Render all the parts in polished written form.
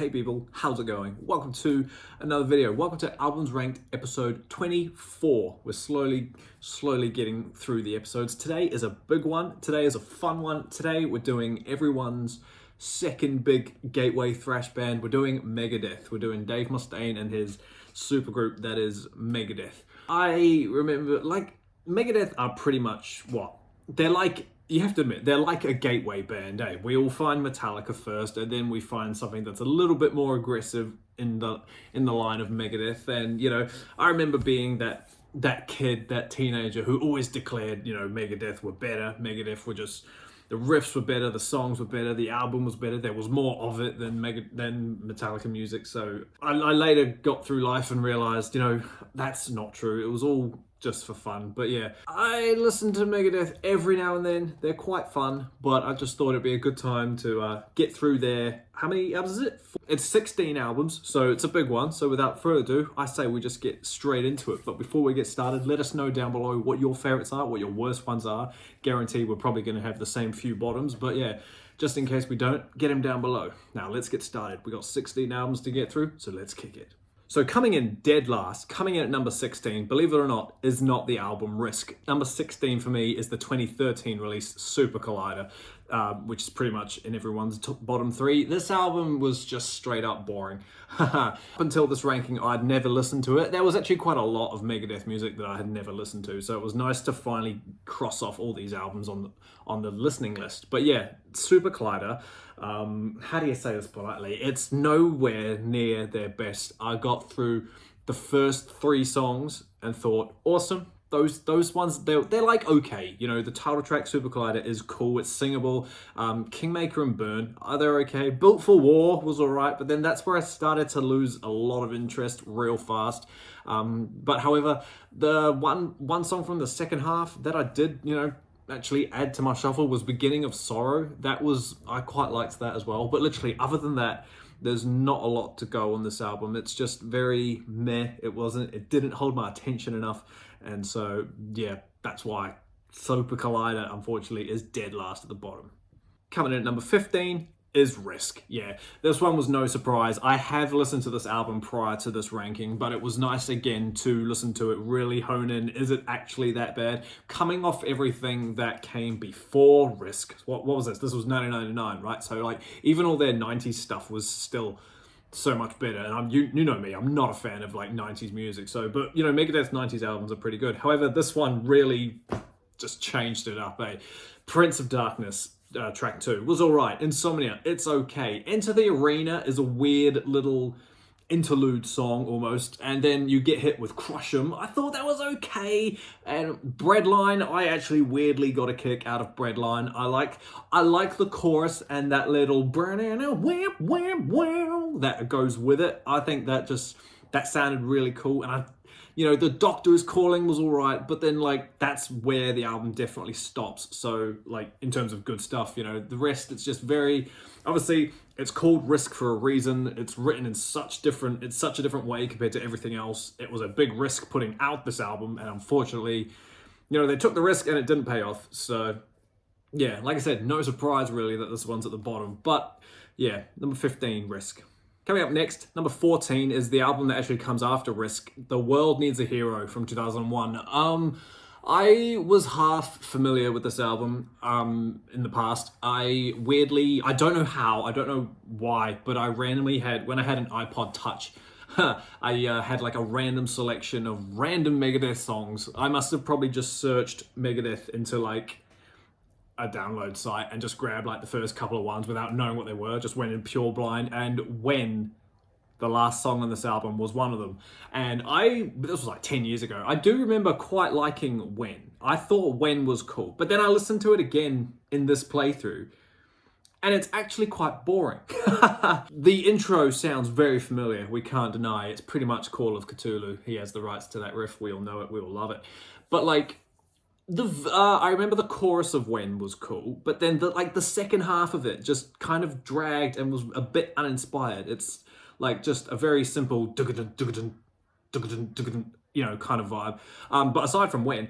Hey people, how's it going? Welcome to another video. Welcome to Albums Ranked episode 24. We're slowly getting through the episodes. Today is a big one. Today is a fun one. Today we're doing everyone's second big gateway thrash band. We're doing Megadeth. We're doing Dave Mustaine and his supergroup that is Megadeth. I remember, Megadeth are pretty much what? They're like, you have to admit, they're like a gateway band, eh? We all find Metallica first, and then we find something that's a little bit more aggressive in the line of Megadeth. And, I remember being that kid, that teenager who always declared, Megadeth were better. Megadeth were just, the riffs were better, the songs were better, the album was better. There was more of it than Metallica music. So I later got through life and realized, that's not true. It was all just for fun. But yeah, I listen to Megadeth every now and then. They're quite fun, but I just thought it'd be a good time to get through their, how many albums is it? It's 16 albums, so it's a big one. So without further ado, I say we just get straight into it. But before we get started, let us know down below what your favorites are, what your worst ones are. Guarantee we're probably going to have the same few bottoms, but yeah, just in case we don't, get them down below. Now let's get started. We got 16 albums to get through, so let's kick it. So coming in dead last, coming in at number 16, believe it or not, is not the album Risk. Number 16 for me is the 2013 release Super Collider, which is pretty much in everyone's bottom three. This album was just straight up boring. Up until this ranking, I'd never listened to it. There was actually quite a lot of Megadeth music that I had never listened to, so it was nice to finally cross off all these albums on the listening list. But yeah, Super Collider. How do you say this politely? It's nowhere near their best. I got through the first 3 songs and thought, awesome. Those ones, they're like okay. The title track Super Collider is cool. It's singable. Kingmaker and Burn, they're okay. Built for War was alright, but then that's where I started to lose a lot of interest real fast. But however, the one song from the second half that I did, actually add to my shuffle was Beginning of Sorrow. I quite liked that as well. But literally, other than that, there's not a lot to go on this album. It's just very meh. It didn't hold my attention enough. And so, yeah, that's why Super Collider, unfortunately, is dead last at the bottom. Coming in at number 15 is Risk. Yeah, this one was no surprise. I have listened to this album prior to this ranking, but it was nice again to listen to it, really hone in. Is it actually that bad? Coming off everything that came before Risk. What was this? This was 1999, right? So even all their 90s stuff was still so much better. And you know me, I'm not a fan of 90s music. But Megadeth's 90s albums are pretty good. However, this one really just changed it up, eh? Prince of Darkness, track 2 was alright. Insomnia, it's okay. Enter the Arena is a weird little interlude song almost, and then you get hit with Crush 'Em. I thought that was okay. And Breadline, I actually weirdly got a kick out of Breadline. I like the chorus and that little wham wham wham that goes with it. I think that sounded really cool, and The Doctor Is Calling was alright, but then that's where the album definitely stops. So in terms of good stuff, the rest, it's just very, obviously it's called Risk for a reason. It's written in such a different way compared to everything else. It was a big risk putting out this album, and unfortunately, they took the risk and it didn't pay off. So yeah, like I said, no surprise really that this one's at the bottom. But yeah, number 15, Risk. Coming up next, number 14 is the album that actually comes after Risk, The World Needs a Hero from 2001. I was half familiar with this album in the past. I don't know how, I don't know why, but I randomly when I had an iPod Touch, I had a random selection of random Megadeth songs. I must have probably just searched Megadeth into a download site and just grabbed the first couple of ones without knowing what they were, just went in pure blind, and When, the last song on this album, was one of them. And this was 10 years ago. I do remember quite liking When. I thought When was cool, but then I listened to it again in this playthrough, and it's actually quite boring. The intro sounds very familiar, we can't deny. It's pretty much Call of Cthulhu. He has the rights to that riff, we all know it, we all love it. But I remember the chorus of When was cool, but then the second half of it just kind of dragged and was a bit uninspired. It's just a very simple kind of vibe. But aside from When,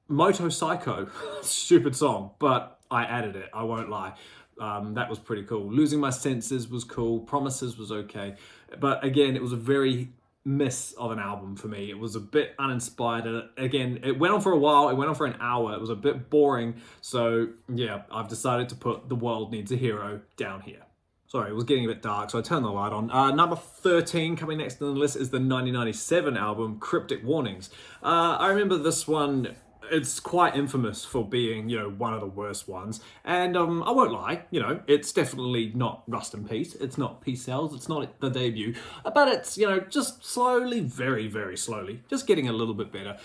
Moto Psycho, stupid song, but I added it, I won't lie. That was pretty cool. Losing My Senses was cool. Promises was okay. But again, it was a very miss of an album for me. It was a bit uninspired. Again, it went on for a while. It went on for an hour. It was a bit boring. So yeah, I've decided to put The World Needs a Hero down here. Sorry, it was getting a bit dark, so I turned the light on. Number 13, coming next on the list, is the 1997 album, Cryptic Warnings. I remember this one. It's quite infamous for being, one of the worst ones. And I won't lie, it's definitely not Rust in Peace. It's not Peace Cells. It's not the debut. But it's, just slowly, very, very slowly, just getting a little bit better.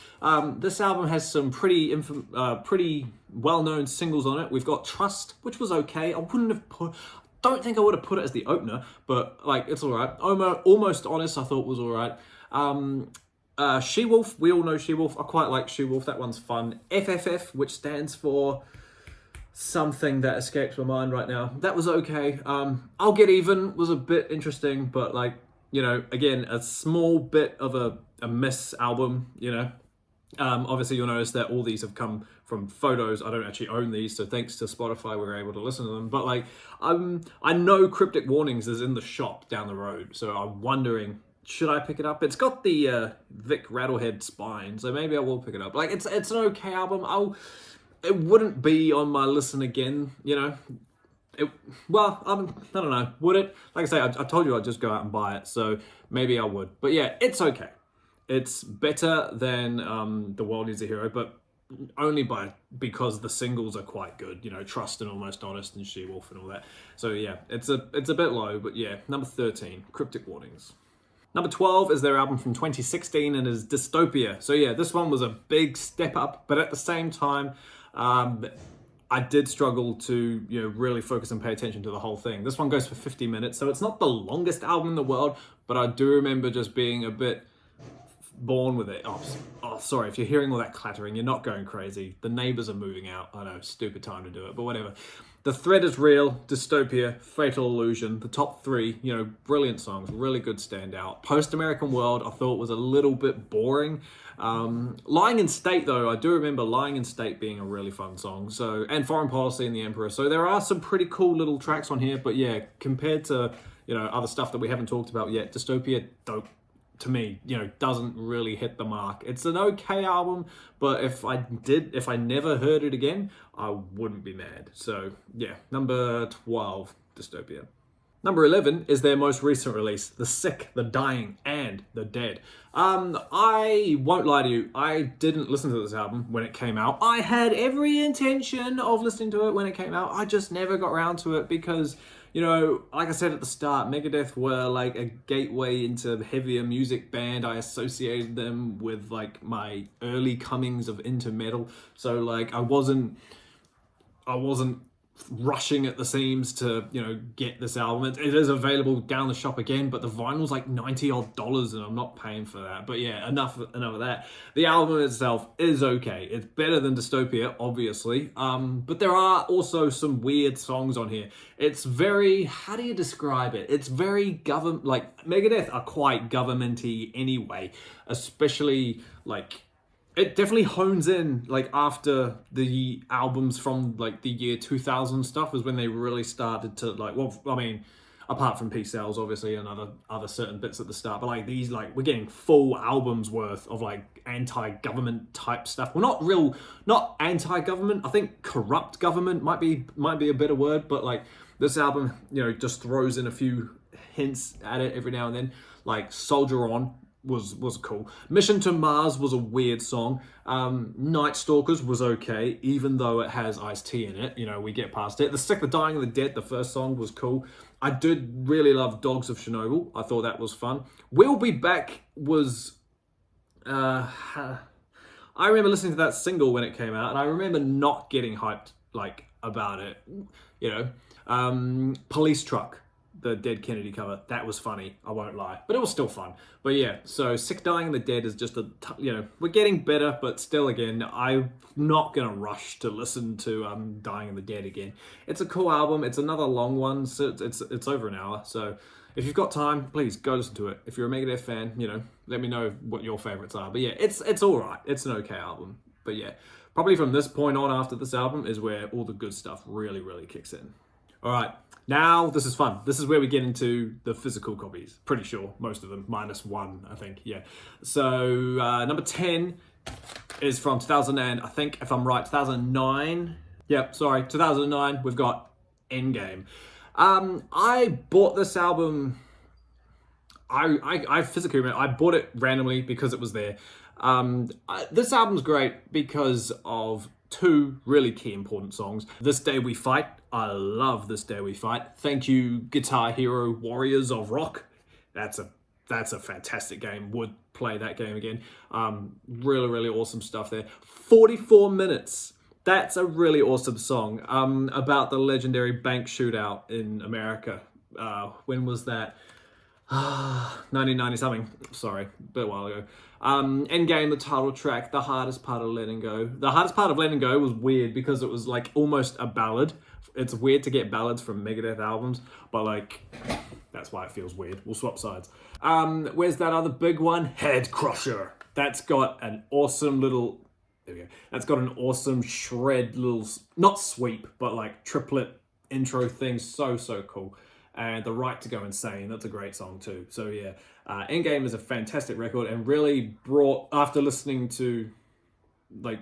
This album has some pretty well-known singles on it. We've got Trust, which was okay. Don't think I would have put it as the opener, but it's all right. Almost Honest, I thought was all right. She-Wolf, we all know She-Wolf. I quite like She-Wolf. That one's fun. FFF, which stands for something that escapes my mind right now. That was okay. I'll Get Even was a bit interesting, but again, a small bit of a miss album. Obviously, you'll notice that all these have come from photos. I don't actually own these, so thanks to Spotify, we were able to listen to them. But I know Cryptic Warnings is in the shop down the road, so I'm wondering, should I pick it up? It's got the Vic Rattlehead spine, so maybe I will pick it up. It's an okay album. It wouldn't be on my listen again. I don't know. Would it? Like I say, I told you I'd just go out and buy it, so maybe I would. But yeah, it's okay. It's better than The World Needs a Hero, but only because the singles are quite good. Trust and Almost Honest and She-Wolf and all that. So yeah, it's a bit low, but yeah. Number 13, Cryptic Warnings. Number 12 is their album from 2016 and is Dystopia. So yeah, this one was a big step up, but at the same time, I did struggle to really focus and pay attention to the whole thing. This one goes for 50 minutes, so it's not the longest album in the world, but I do remember just being a bit born with it. Oh, sorry, if you're hearing all that clattering, you're not going crazy. The neighbors are moving out. I know, stupid time to do it, but whatever. The Thread is Real, Dystopia, Fatal Illusion, the top three, brilliant songs, really good standout. Post-American World, I thought was a little bit boring. Lying in State, though, I do remember Lying in State being a really fun song. And Foreign Policy and The Emperor. So there are some pretty cool little tracks on here, but yeah, compared to, other stuff that we haven't talked about yet, Dystopia, to me, doesn't really hit the mark. It's an okay album, but if I never heard it again, I wouldn't be mad. So yeah, number 12, Dystopia. Number 11 is their most recent release, The Sick, The Dying, and The Dead. I won't lie to you, I didn't listen to this album when it came out. I had every intention of listening to it when it came out. I just never got around to it because, like I said at the start, Megadeth were a gateway into heavier music band. I associated them with my early comings into metal. So I wasn't rushing at the seams to get this album. It is available down the shop again, but the vinyl's $90 odd, and I'm not paying for that. But yeah, enough of that. The album itself is okay. It's better than Dystopia, obviously, but there are also some weird songs on here. It's very, how do you describe it? It's very government, Megadeth are quite governmenty anyway, especially it definitely hones in after the albums from the year 2000 stuff is when they really started to apart from Peace Cells obviously and other certain bits at the start, but these we're getting full albums worth of anti-government type stuff. Well, not anti-government. I think corrupt government might be a better word, but this album just throws in a few hints at it every now and then. Soldier On was cool. Mission to Mars was a weird song. Night Stalkers was okay, even though it has Ice-T in it. We get past it. The Sick, the Dying, and the Dead, the first song was cool. I did really love Dogs of Chernobyl. I thought that was fun. We'll Be Back was... I remember listening to that single when it came out, and I remember not getting hyped about it. Police Truck, the Dead Kennedy cover, that was funny, I won't lie, but it was still fun. But yeah, so Sick, Dying, and the Dead is just we're getting better, but still, again, I'm not gonna rush to listen to Dying and the Dead again. It's a cool album. It's another long one, so it's over an hour, so if you've got time, please go listen to it. If you're a Megadeth fan, let me know what your favorites are. But yeah, it's all right. It's an okay album. But yeah, probably from this point on after this album is where all the good stuff really, really kicks in. All right, now this is fun. This is where we get into the physical copies. Pretty sure most of them, minus one, I think. Yeah. So number 10 is from 2000 and I think if I'm right, 2009. Yep, sorry, 2009. We've got Endgame. I bought this album. I physically remember I bought it randomly because it was there. This album's great because of two really key important songs. This Day We Fight. I love This Day We Fight. Thank you, Guitar Hero Warriors of Rock. That's a fantastic game. Would play that game again. Really, really awesome stuff there. 44 minutes. That's a really awesome song about the legendary bank shootout in America. When was that? 1990 something. Sorry, a bit while ago. Endgame, the title track, the hardest part of letting go. The hardest part of letting go was weird because it was like almost a ballad. It's weird to get ballads from Megadeth albums, but like that's why it feels weird. We'll swap sides. Where's that other big one? Head Crusher. That's got an awesome little. There we go. That's got an awesome shred little, not sweep, but like triplet intro thing. So cool. And The Right to Go Insane, that's a great song too. So yeah, Endgame is a fantastic record and really brought, after listening to, like,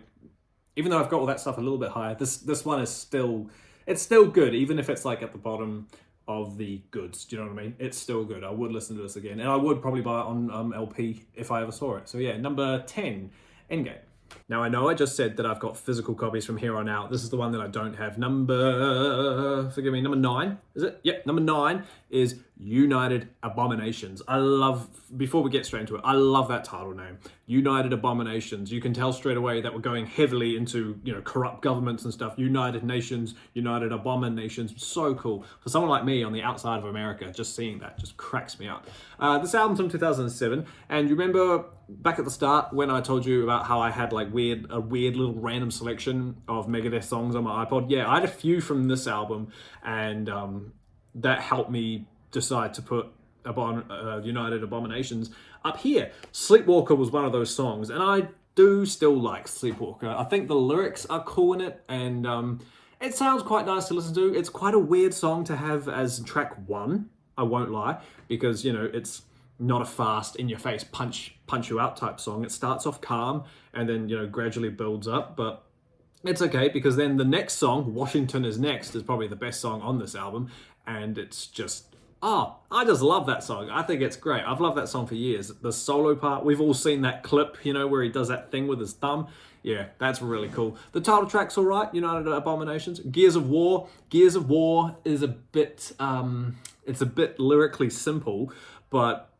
even though I've got all that stuff a little bit higher, this one is still, it's still good, even if it's like at the bottom of the goods. Do you know what I mean? It's still good. I would listen to this again. And I would probably buy it on LP if I ever saw it. So yeah, number 10, Endgame. Now, I know I just said that I've got physical copies from here on out. This is the one that I don't have. Number 9, is it? Yep, number 9 is United Abominations. I love, before we get straight into it, I love that title name. United Abominations. You can tell straight away that we're going heavily into, corrupt governments and stuff. United Nations, United Abominations. So cool. For someone like me on the outside of America, just seeing that just cracks me up. This album's from 2007, and you remember back at the start when I told you about how I had like a weird little random selection of Megadeth songs on my iPod? Yeah, I had a few from this album, and that helped me decide to put United Abominations up here. Sleepwalker was one of those songs, and I do still like Sleepwalker. I think the lyrics are cool in it, and it sounds quite nice to listen to. It's quite a weird song to have as track 1, I won't lie, because, it's not a fast, in-your-face, punch you out type song. It starts off calm and then, gradually builds up, but it's okay because then the next song, Washington Is Next, is probably the best song on this album, and it's just, I just love that song. I think it's great. I've loved that song for years. The solo part, we've all seen that clip, where he does that thing with his thumb. Yeah, that's really cool. The title track's all right, United Abominations. Gears of War is a bit, it's a bit lyrically simple, but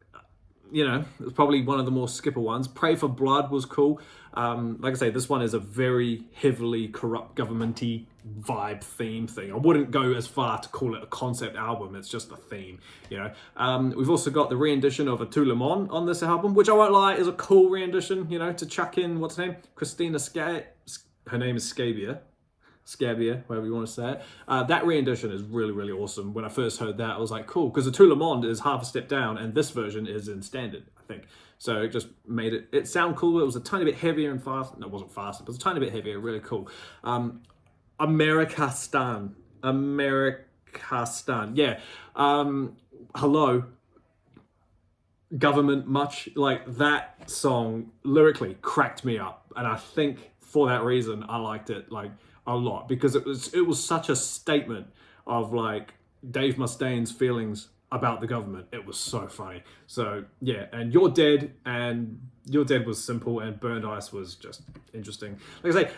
it's probably one of the more skipper ones. Pray for Blood was cool. Like I say, this one is a very heavily corrupt government-y vibe theme thing. I wouldn't go as far to call it a concept album. It's just a theme, We've also got the rendition of A Tout Le Monde on this album, which I won't lie is a cool rendition, to chuck in, what's her name? Christina her name is Scabia, whatever you want to say it. That rendition is really, really awesome. When I first heard that, I was like, cool, because the Tout Le Monde is half a step down, and this version is in standard, I think. So it just made it sound cool. It was a tiny bit heavier and fast. No, it wasn't fast, but it was a tiny bit heavier, really cool. Americastan. Yeah. Hello. Government much. Like, that song lyrically cracked me up. And I think for that reason, I liked it, like, a lot, because it was such a statement of like Dave Mustaine's feelings about the government. It was so funny. So yeah, and You're Dead was simple, and Burned Ice was just interesting. Like I say,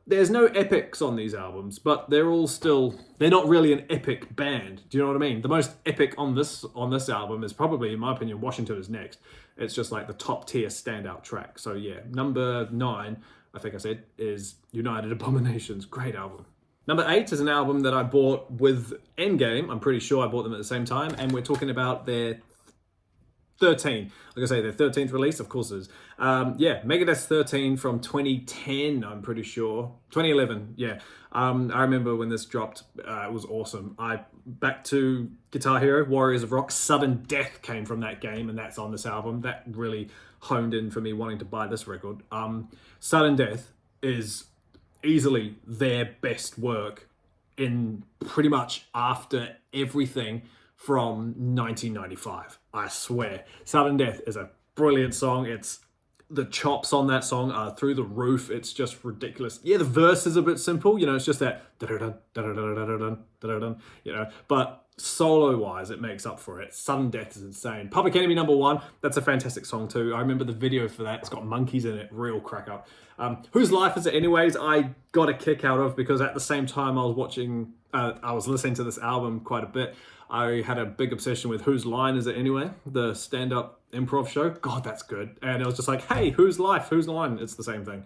there's no epics on these albums, but they're not really an epic band. Do you know what I mean? The most epic on this album is probably, in my opinion, Washington Is Next. It's just like the top tier standout track. So yeah, number 9, I think I said, is United Abominations. Great album. Number 8 is an album that I bought with Endgame. I'm pretty sure I bought them at the same time, and we're talking about their 13. Like I say, their 13th release, of course it is. Megadeth 13 from 2010, I'm pretty sure. 2011, yeah. I remember when this dropped, it was awesome. Back to Guitar Hero, Warriors of Rock, Sudden Death came from that game, and that's on this album. That really honed in for me wanting to buy this record. Sudden Death is easily their best work in pretty much after everything from 1995. I swear. Sudden Death is a brilliant song. It's the chops on that song are through the roof. It's just ridiculous. Yeah, the verse is a bit simple. You know, it's just that you know, but solo wise, it makes up for it. Sudden Death is insane. Public Enemy #1. That's a fantastic song too. I remember the video for that. It's got monkeys in it. Real crack up. Whose Life Is It Anyways? I got a kick out of because at the same time I was watching, I was listening to this album quite a bit. I had a big obsession with Whose Line Is It Anyway? The stand-up improv show. God, that's good. And it was just like, hey, whose life? Whose line? It's the same thing.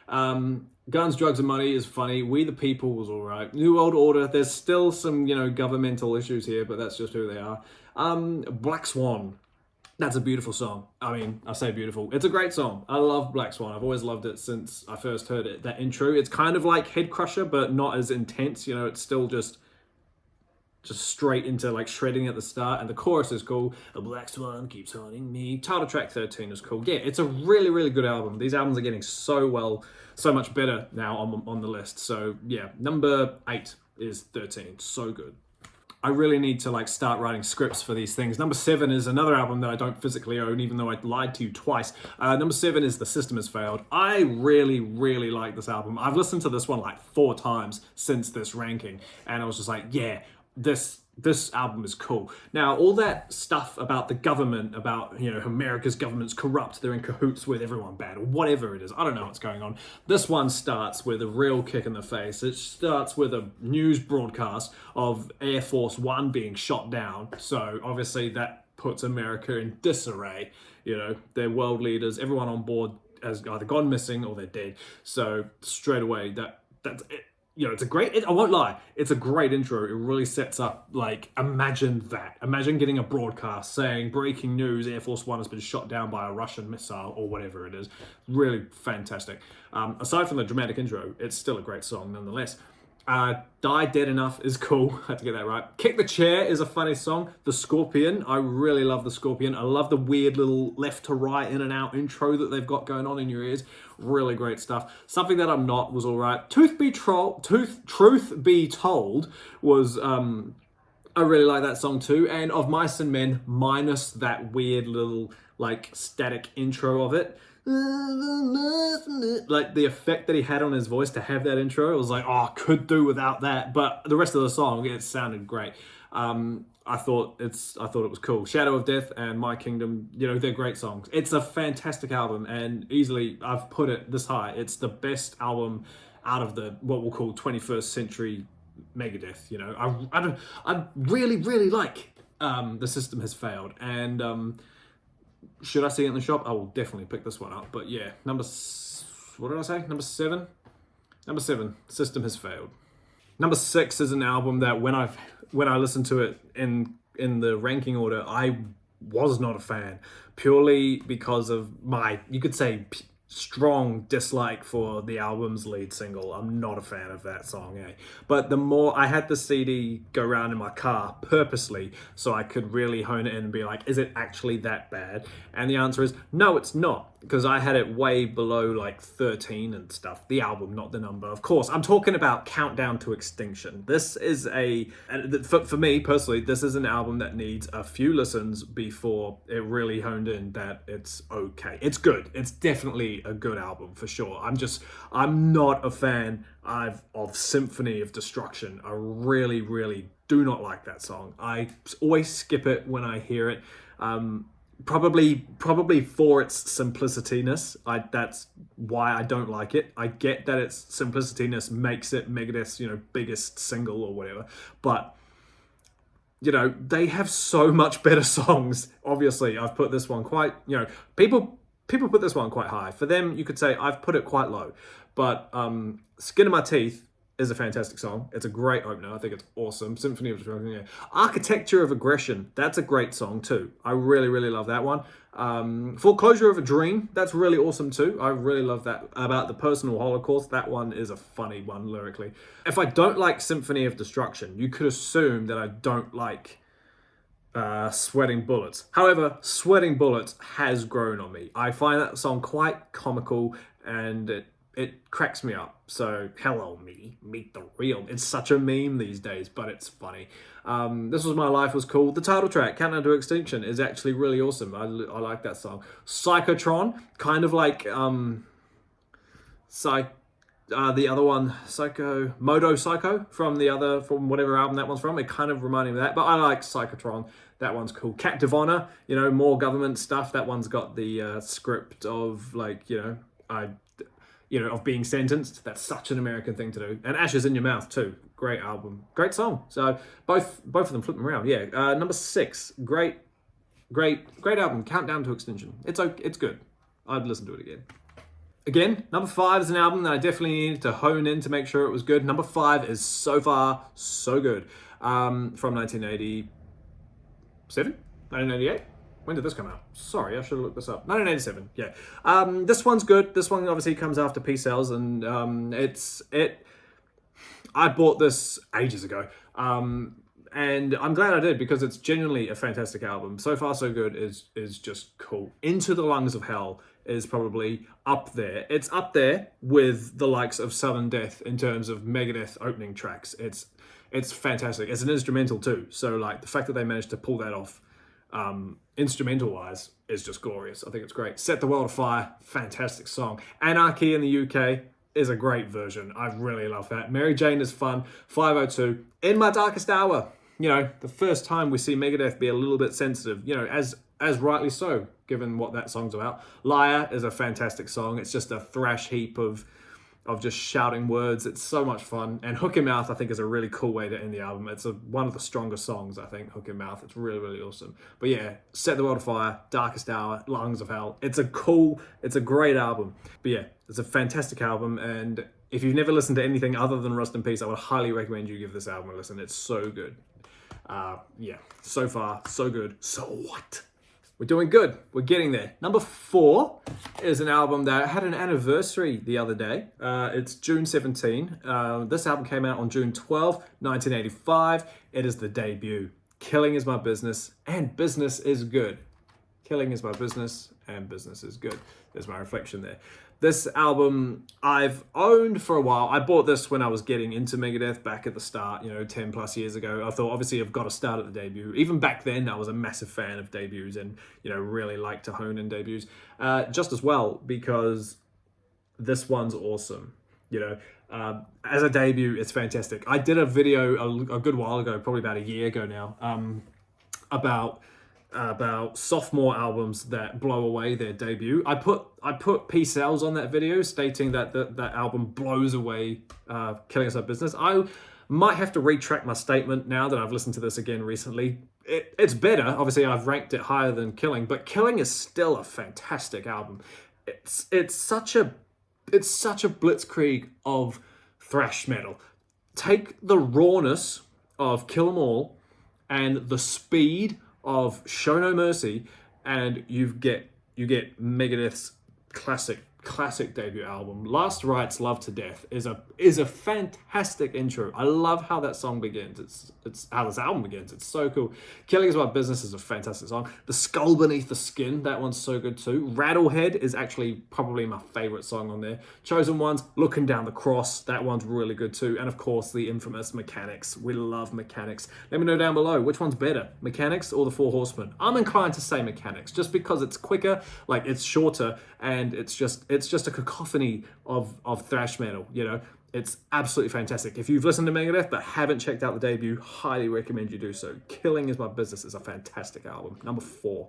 Guns, Drugs and Money is funny. We the People was all right. New World Order, there's still some, you know, governmental issues here, but that's just who they are. Black Swan. That's a beautiful song. I mean, I say beautiful. It's a great song. I love Black Swan. I've always loved it since I first heard it. That intro, it's kind of like Head Crusher, but not as intense. You know, it's still just straight into like shredding at the start, and the chorus is cool. A black swan keeps haunting me. Title track 13 is cool. Yeah, it's a really, really good album. These albums are getting so much better now on the list. So yeah, number 8 is 13. So good. I really need to like start writing scripts for these things. Number 7 is another album that I don't physically own, even though I lied to you twice. Number 7 is The System Has Failed. I really, really like this album. I've listened to this one like 4 times since this ranking, and I was just like, yeah, this album is cool. Now, all that stuff about the government, about, you know, America's government's corrupt, they're in cahoots with everyone bad, or whatever it is. I don't know what's going on. This one starts with a real kick in the face. It starts with a news broadcast of Air Force One being shot down. So obviously that puts America in disarray. You know, their world leaders, everyone on board has either gone missing or they're dead. So straight away, that's it. You know, it's a great, I won't lie, it's a great intro. It really sets up, like, imagine that. Imagine getting a broadcast saying, breaking news, Air Force One has been shot down by a Russian missile or whatever it is. Really fantastic. Aside from the dramatic intro, it's still a great song nonetheless. Die Dead Enough is cool. I had to get that right. Kick the Chair is a funny song. The Scorpion, I really love The Scorpion. I love the weird little left to right, in and out intro that they've got going on in your ears. Really great stuff. Something That I'm Not was all right. Truth Be Told was, I really like that song too. And Of Mice and Men, minus that weird little like static intro of it. Like the effect that he had on his voice to have that intro, it was like, oh, could do without that. But the rest of the song, it sounded great. I thought it was cool. Shadow of Death and My Kingdom, you know, they're great songs. It's a fantastic album, and easily I've put it this high. It's the best album out of the what we'll call 21st century Megadeth. You know, I really, really like The System Has Failed, and should I see it in the shop? I will definitely pick this one up. But yeah, what did I say? Number 7? Number 7, System Has Failed. Number 6 is an album that when I listened to it in the ranking order, I was not a fan. Purely because of my, you could say, strong dislike for the album's lead single. I'm not a fan of that song, eh? But the more I had the CD go around in my car purposely so I could really hone it in and be like, is it actually that bad? And the answer is no, it's not, because I had it way below like 13 and stuff. The album, not the number. Of course, I'm talking about Countdown to Extinction. This is for me personally, this is an album that needs a few listens before it really honed in that it's okay. It's good. It's definitely a good album for sure. I'm not a fan of Symphony of Destruction. I really, really do not like that song. I always skip it when I hear it. Probably for its simplicityness. That's why I don't like it. I get that its simplicityness makes it Megadeth's, you know, biggest single or whatever, but you know, they have so much better songs. Obviously, I've put this one quite, you know, people put this one quite high. For them, you could say I've put it quite low. But Skin of My Teeth is a fantastic song. It's a great opener. I think it's awesome. Symphony of Destruction, yeah. Architecture of Aggression, that's a great song too. I really, really love that one. Foreclosure of a Dream, that's really awesome too. I really love that. About the personal Holocaust, that one is a funny one lyrically. If I don't like Symphony of Destruction, you could assume that I don't like Sweating Bullets. However, Sweating Bullets has grown on me. I find that song quite comical, and it cracks me up. So hello me, meet the real. It's such a meme these days, but it's funny. This Was My Life was cool. The title track, Countdown to Extinction, is actually really awesome. I like that song. Psychotron, kind of like the other one, Modo Psycho from whatever album that one's from. It kind of reminded me of that, but I like Psychotron. That one's cool. Captive Honor, more government stuff. That one's got the script of of being sentenced. That's such an American thing to do. And Ashes in Your Mouth too. Great album, great song. So both of them flipping around. Yeah. Number 6, great album. Countdown to Extinction. It's good. I'd listen to it again. Again, number 5 is an album that I definitely needed to hone in to make sure it was good. Number 5 is So Far, So Good. From 1987? 1988? When did this come out? Sorry, I should have looked this up. 1987, yeah. This one's good. This one obviously comes after Peace Cells, and I bought this ages ago. And I'm glad I did, because it's genuinely a fantastic album. So Far, So Good is just cool. Into the Lungs of Hell is probably up there. It's up there with the likes of Southern Death in terms of Megadeth opening tracks. It's fantastic. It's an instrumental too. So like the fact that they managed to pull that off instrumental wise is just glorious. I think it's great. Set the World Afire, fantastic song. Anarchy in the UK is a great version. I really love that. Mary Jane is fun. 502, In My Darkest Hour. The first time we see Megadeth be a little bit sensitive, as rightly so, given what that song's about. Liar is a fantastic song. It's just a thrash heap of just shouting words. It's so much fun. And Hook in Mouth, I think, is a really cool way to end the album. It's one of the strongest songs, I think, Hook in Mouth. It's really, really awesome. But yeah, Set the World Afire, Darkest Hour, Lungs of Hell. It's a great album. But yeah, it's a fantastic album. And if you've never listened to anything other than Rust in Peace, I would highly recommend you give this album a listen. It's so good. Yeah, So Far, So Good. So what? We're doing good. We're getting there. Number 4 is an album that had an anniversary the other day. It's June 17. This album came out on June 12, 1985. It is the debut. Killing Is My Business, and Business Is Good. Killing Is My Business, and Business Is Good. There's my reflection there. This album I've owned for a while. I bought this when I was getting into Megadeth back at the start, 10 plus years ago. I thought, obviously, I've got to start at the debut. Even back then, I was a massive fan of debuts and, really like to hone in debuts. Just as well, because this one's awesome. As a debut, it's fantastic. I did a video a good while ago, probably about a year ago now, about sophomore albums that blow away their debut. I put Peace Cells on that video, stating that that album blows away Killing Us Our Business. I might have to retract my statement now that I've listened to this again recently. It's better. Obviously, I've ranked it higher than Killing, but Killing is still a fantastic album. It's such a blitzkrieg of thrash metal. Take the rawness of Kill 'Em All and the speed of Show No Mercy, and you get Megadeth's classic debut album. Last Rites, Love to Death is a fantastic intro. I love how that song begins. It's how this album begins. It's so cool. Killing Is My Business is a fantastic song. The Skull Beneath the Skin, that one's so good too. Rattlehead is actually probably my favorite song on there. Chosen Ones, Looking Down the Cross, that one's really good too. And of course, the infamous Mechanics. We love Mechanics. Let me know down below, which one's better, Mechanics or the Four Horsemen? I'm inclined to say Mechanics, just because it's quicker, it's shorter, and it's just a cacophony of thrash metal, It's absolutely fantastic. If you've listened to Megadeth but haven't checked out the debut, highly recommend you do so. Killing Is My Business is a fantastic album. Number 4.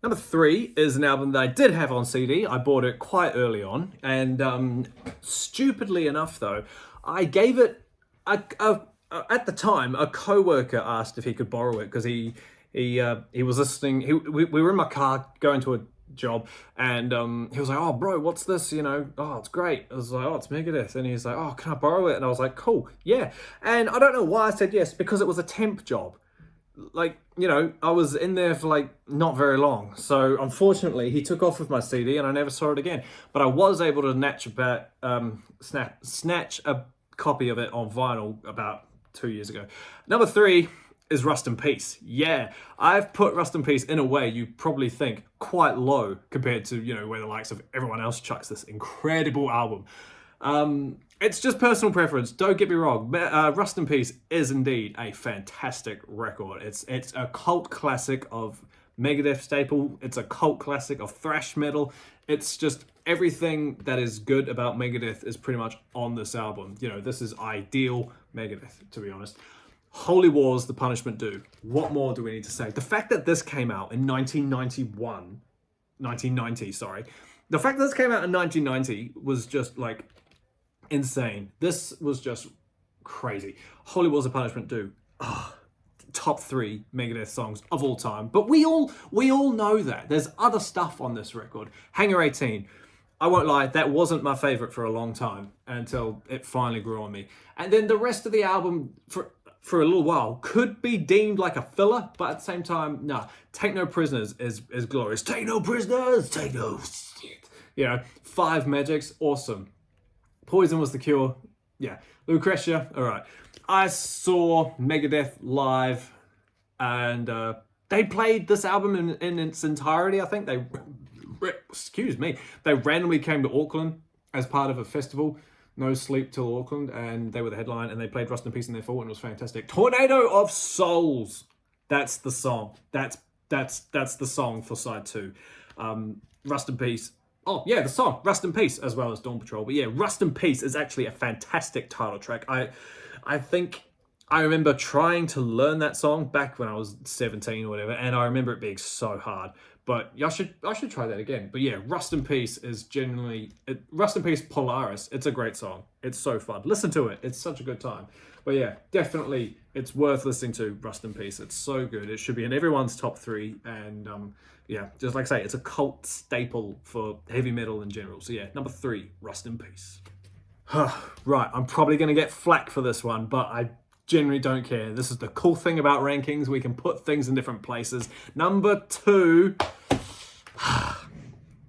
Number 3 is an album that I did have on CD. I bought it quite early on, and stupidly enough though, I gave it at the time, a co-worker asked if he could borrow it, because he was listening. We were in my car going to a job, and he was like, "Oh bro, what's this? Oh, it's great." I was like, "Oh, it's Megadeth." And he's like, "Oh, can I borrow it?" And I was like, "Cool, yeah." And I don't know why I said yes, because it was a temp job. I was in there for not very long. So unfortunately, he took off with my CD and I never saw it again. But I was able to snatch a copy of it on vinyl about 2 years ago. Number 3 is Rust in Peace. Yeah, I've put Rust in Peace in a way you probably think quite low compared to, you know, where the likes of everyone else chucks this incredible album. It's just personal preference. Don't get me wrong. Rust in Peace is indeed a fantastic record. It's a cult classic of Megadeth staple. It's a cult classic of thrash metal. It's just everything that is good about Megadeth is pretty much on this album. You know, this is ideal Megadeth, to be honest. Holy War's The Punishment Due. What more do we need to say? The fact that this came out in 1990, sorry. The fact that this came out in 1990 was just like insane. This was just crazy. Holy War's The Punishment Due. Top 3 Megadeth songs of all time. But we all know that. There's other stuff on this record. Hangar 18. I won't lie, that wasn't my favorite for a long time until it finally grew on me. And then the rest of the album for a little while could be deemed like a filler, but at the same time, nah. Take No Prisoners is glorious. Take no prisoners, take no shit. You know, 5 Magics, awesome. Poison Was the Cure, yeah. Lucretia, all right. I saw Megadeth live, and they played this album in its entirety. I think they randomly came to Auckland as part of a festival, No Sleep Till Auckland, and they were the headline, and they played Rust in Peace in their full, and it was fantastic. Tornado of Souls, that's the song. That's the song for side 2. Rust in Peace. Oh, yeah, the song, Rust in Peace, as well as Dawn Patrol. But yeah, Rust in Peace is actually a fantastic title track. I think I remember trying to learn that song back when I was 17 or whatever, and I remember it being so hard. But I should try that again. But yeah, Rust in Peace is genuinely... Rust in Peace Polaris, it's a great song. It's so fun. Listen to it. It's such a good time. But yeah, definitely, it's worth listening to Rust in Peace. It's so good. It should be in everyone's top 3, and... yeah, just like I say, it's a cult staple for heavy metal in general. So yeah, number 3, Rust in Peace. Right, I'm probably going to get flack for this one, but I generally don't care. This is the cool thing about rankings. We can put things in different places. Number 2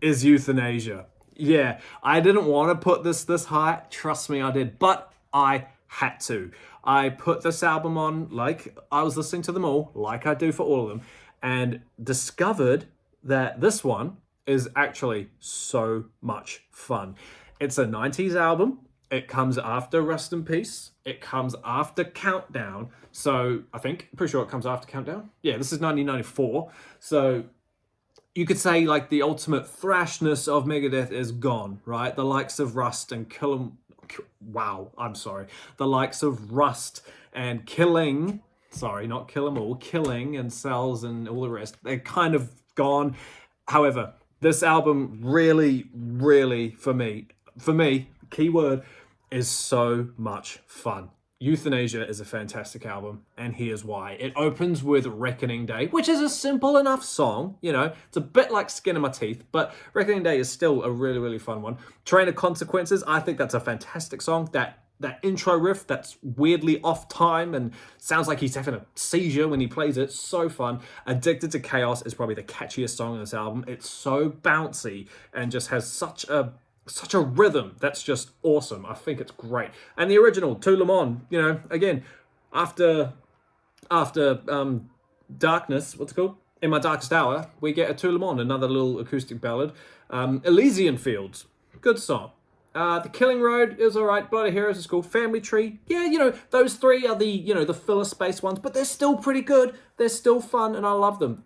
is Youthanasia. Yeah, I didn't want to put this high. Trust me, I did. But I had to. I put this album on, like I was listening to them all, like I do for all of them, and discovered that this one is actually so much fun. It's a 90s album. It comes after Rust in Peace. It comes after Countdown. So I think, pretty sure it comes after Countdown. Yeah, this is 1994. So you could say like the ultimate thrashness of Megadeth is gone, right? The likes of Rust and The likes of Rust and Killing. Sorry, not Kill 'Em All. Killing and Cells and all the rest. They're kind of gone. However, this album really, really, for me, keyword, is so much fun. Youthanasia is a fantastic album, and here's why. It opens with Reckoning Day, which is a simple enough song, you know. It's a bit like skin in my teeth, but Reckoning Day is still a really, really fun one. Train of Consequences, I think that's a fantastic song. That intro riff that's weirdly off time and sounds like he's having a seizure when he plays it. So fun. Addicted to Chaos is probably the catchiest song on this album. It's so bouncy and just has such a rhythm that's just awesome. I think it's great. And the original, To Le Monde, you know, again, after Darkness, what's it called? In My Darkest Hour, we get a To Le Monde, another little acoustic ballad. Elysian Fields, good song. The Killing Road is alright. Blood of Heroes is cool. Family Tree, yeah, you know, those 3 are the, you know, the filler space ones, but they're still pretty good. They're still fun, and I love them.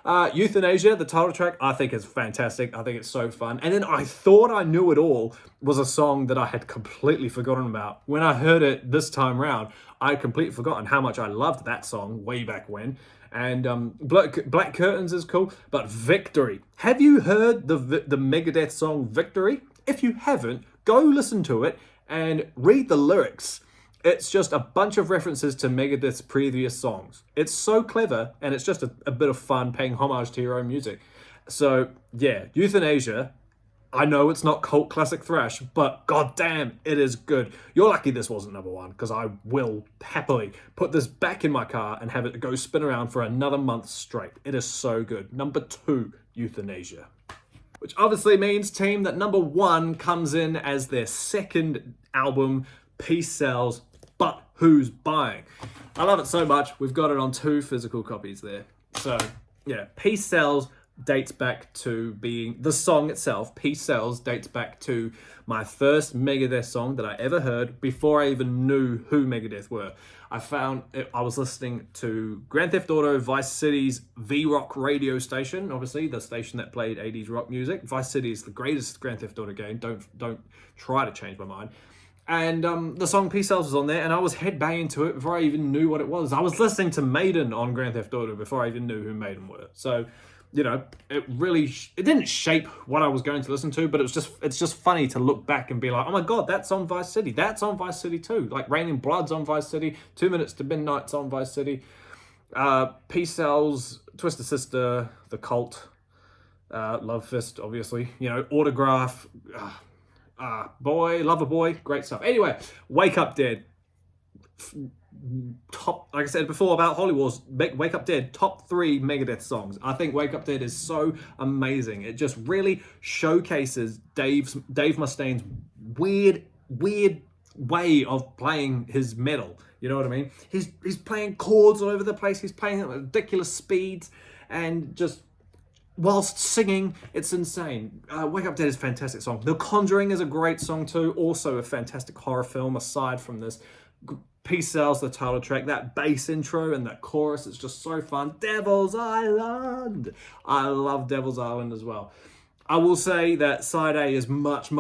Youthanasia, the title track, I think is fantastic. I think it's so fun. And then I Thought I Knew It All was a song that I had completely forgotten about. When I heard it this time round, I had completely forgotten how much I loved that song way back when. And Black Curtains is cool, but Victory. Have you heard the Megadeth song Victory? If you haven't, go listen to it and read the lyrics. It's just a bunch of references to Megadeth's previous songs. It's so clever, and it's just a bit of fun paying homage to your own music. So, yeah, Youthanasia, I know it's not cult classic thrash, but goddamn, it is good. You're lucky this wasn't number 1, because I will happily put this back in my car and have it go spin around for another month straight. It is so good. Number 2, Youthanasia. Which obviously means, team, that number 1 comes in as their second album, Peace Sells. but who's buying? I love it so much. We've got it on 2 physical copies there. So yeah, Peace Sells dates back to being the song itself. Peace Sells dates back to my first Megadeth song that I ever heard before I even knew who Megadeth were. I was listening to Grand Theft Auto Vice City's V-Rock radio station, obviously the station that played 80s rock music. Vice City is the greatest Grand Theft Auto game. Don't try to change my mind. And the song Peace Sells was on there, and I was headbanging to it before I even knew what it was. I was listening to Maiden on Grand Theft Auto before I even knew who Maiden were. So, you know, it didn't shape what I was going to listen to, but it's just funny to look back and be like, oh my God, that's on Vice City. That's on Vice City too. Like Raining Blood's on Vice City. 2 Minutes to Midnight's on Vice City. Peace Sells, Twisted Sister, The Cult, Love Fist, obviously. You know, Autograph, Boy, Lover Boy, great stuff. Anyway, Wake Up Dead. Top, like I said before about Holy Wars, Wake Up Dead, top 3 Megadeth songs. I think Wake Up Dead is so amazing. It just really showcases Dave Mustaine's weird way of playing his metal. You know what I mean? He's playing chords all over the place. He's playing at ridiculous speeds and just whilst singing, it's insane. Wake Up Dead is a fantastic song. The Conjuring is a great song too. Also a fantastic horror film aside from this. Peace Sells, the title track, that bass intro and that chorus, it's just so fun. Devil's Island. I love Devil's Island as well. I will say that side A is much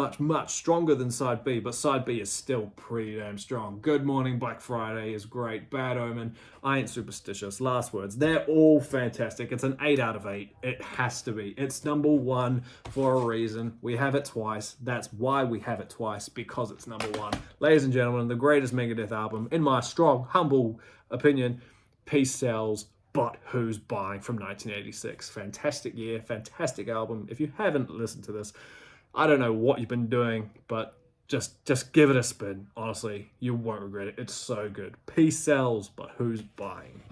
stronger than side B, but side B is still pretty damn strong. Good Morning Black Friday is great. Bad Omen, I Ain't Superstitious, Last Words, they're all fantastic. It's an 8 out of 8. It has to be. It's number 1 for a reason. We have it twice. That's why we have it twice, because it's number 1. Ladies and gentlemen, the greatest Megadeth album, in my strong, humble opinion, Peace Sells, But Who's Buying from 1986. Fantastic year, fantastic album. If you haven't listened to this, I don't know what you've been doing, but just give it a spin. Honestly, you won't regret it. It's so good. Peace Sells, But Who's Buying?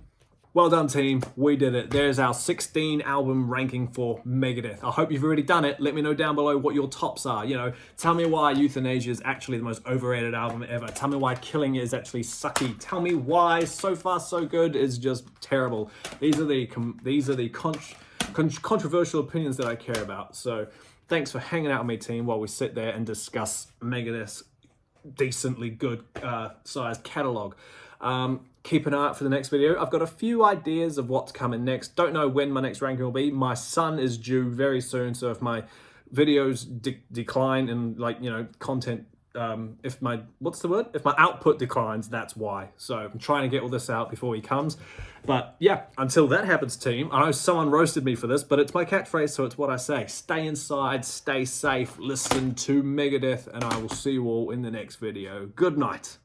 Well done, team. We did it. There's our 16 album ranking for Megadeth. I hope you've already done it. Let me know down below what your tops are. You know, tell me why Youthanasia is actually the most overrated album ever. Tell me why Killing is actually sucky. Tell me why So Far So Good is just terrible. These are the controversial opinions that I care about. So thanks for hanging out with me, team, while we sit there and discuss Megadeth's decently good sized catalog. Keep an eye out for the next video. I've got a few ideas of what's coming next. Don't know when my next ranking will be. My son is due very soon, so if my videos decline and, like, you know, content, if my output declines, that's why. So I'm trying to get all this out before he comes. But yeah, until that happens, team, I know someone roasted me for this, but it's my catchphrase, so it's what I say. Stay inside, stay safe, listen to Megadeth, and I will see you all in the next video. Good night.